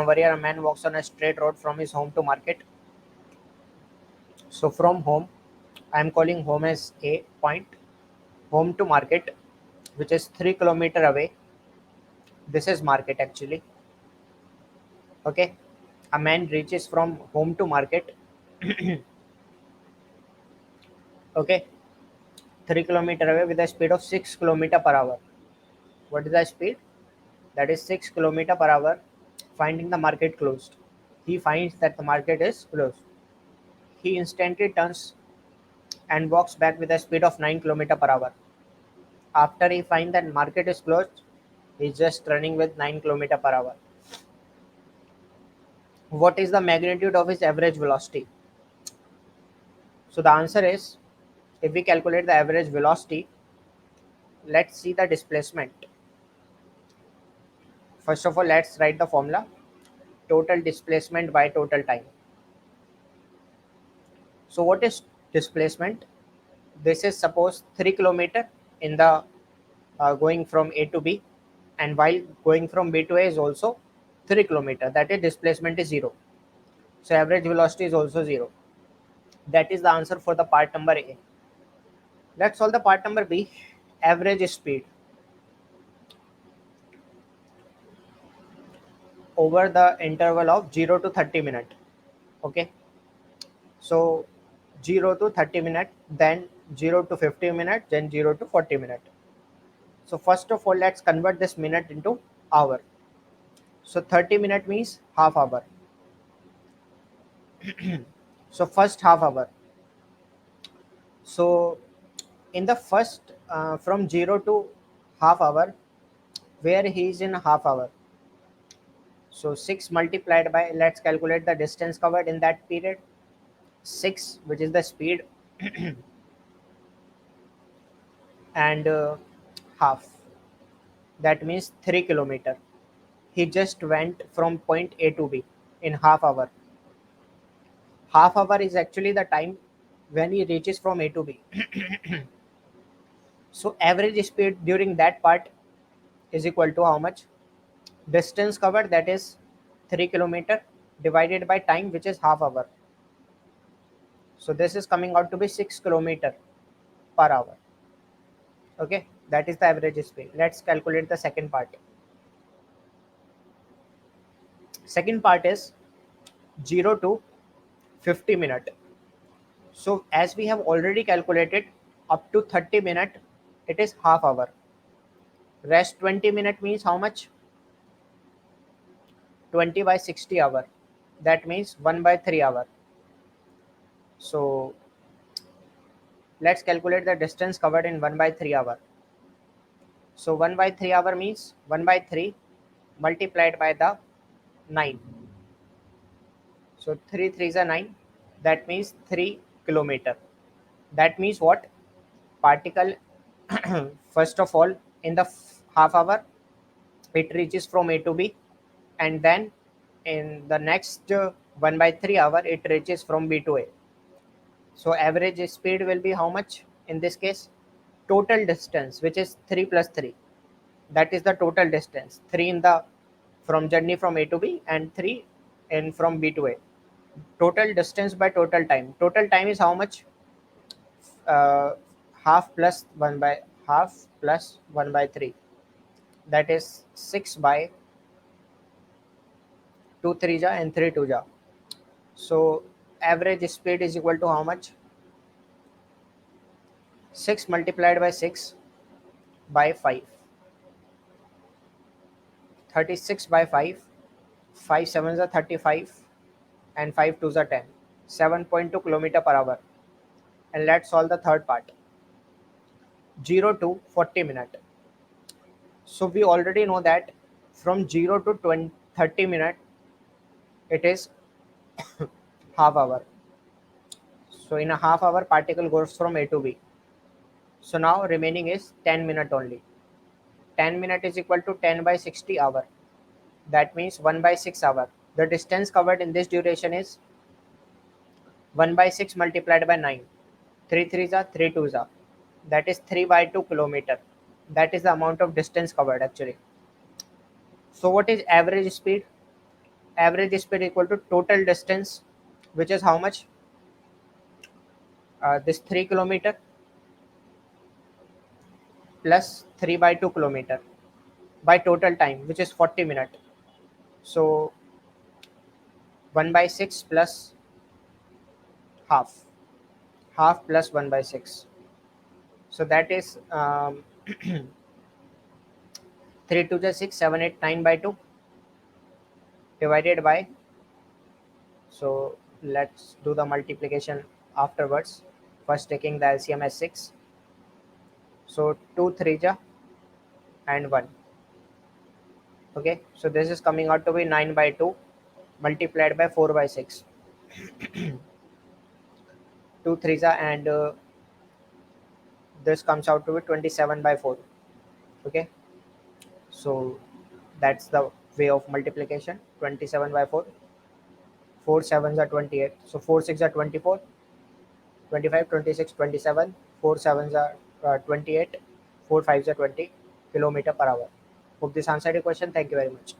Where a man walks on a straight road from his home to market. So from home, I am calling home as A point. Home to market, which is 3 kilometer away. This is market actually. Okay. A man reaches from home to market. Okay. 3 kilometer away with a speed of 6 kilometer per hour. What is the speed? That is 6 kilometer per hour. Finding the market closed. He finds that the market is closed. He instantly turns and walks back with a speed of 9 kilometer per hour. After he finds that market is closed, he's just running with 9 kilometer per hour. What is the magnitude of his average velocity? So the answer is, if we calculate the average velocity, let's see the displacement. First of all, let's write the formula. Total displacement by total time. So what is displacement? This is suppose 3 kilometer in the going from A to B, and while going from B to A is also 3 kilometer. That is displacement is zero. So average velocity is also zero. That is the answer for the part number A. Let's solve the part number B. Average speed over the interval of 0 to 30 minutes. Okay. So 0 to 30 minutes, then 0 to 50 minutes, then 0 to 40 minutes. So first of all, let's convert this minute into hour. So 30 minute means half hour. So first half hour. So in the first from 0 to half hour, where he is in half hour. So 6 multiplied by, let's calculate the distance covered in that period. 6, which is the speed, and half. That means 3 kilometer. He just went from point A to B in half hour. Half hour is actually the time when he reaches from A to B. So average speed during that part is equal to how much? Distance covered, that is 3 kilometer, divided by time, which is half hour. So this is coming out to be 6 kilometer per hour. Okay, that is the average speed. Let's calculate the second part. Second part is 0 to 50 minute. So as we have already calculated, up to 30 minute, it is half hour. Rest 20 minute means how much? 20 by 60 hour. That means 1 by 3 hour. So let's calculate the distance covered in 1 by 3 hour. So 1 by 3 hour means 1 by 3 multiplied by the 9. So 3 3s are 9. That means 3 kilometer. That means what? Particle first of all, in the half hour, it reaches from A to B, and then in the next 1 by 3 hour, it reaches from B to A. So average speed will be how much in this case? Total distance, which is 3 plus 3. That is the total distance. 3 in the from journey from A to B, and 3 in from B to A. Total distance by total time. Total time is how much? Uh, half plus 1 by half plus 1 by 3. That is 6 by 2 3 ja and 3 2 ja. So average speed is equal to how much? 6 multiplied by 6 by 5. 36 by 5. 5 sevens are 35, and 5 twos are 10. 7.2 kilometer per hour. And let's solve the third part. 0 to 40 minute. So we already know that from 0 to 20, 30 minute, it is half hour. So in a half hour, particle goes from A to B. So now remaining is 10 minute only. 10 minute is equal to 10 by 60 hour. That means 1 by 6 hour. The distance covered in this duration is 1 by 6 multiplied by 9. 3 3s are 3 2s are. That is 3 by 2 kilometer. That is the amount of distance covered actually. So what is average speed? average speed equal to total distance, which is how much? This 3 kilometer plus 3 by 2 kilometer by total time, which is 40 minutes. So 1 by 6 plus half, half plus 1 by 6. So that is 3 to the 6, 7, 8, 9 by 2 divided by. So let's do the multiplication afterwards. First taking the LCM as 6. So 2 3 ja and 1. Okay, so this is coming out to be 9 by 2 multiplied by 4 by 6. 2 3 ja and this comes out to be 27 by 4. Okay, so that's the way of multiplication. 27 by 4. 4 sevens are 28. So 4 6 are 24. 25, 26, 27. 4 sevens are 28. 4 5s are 20 kilometer per hour. Hope this answered your question. Thank you very much.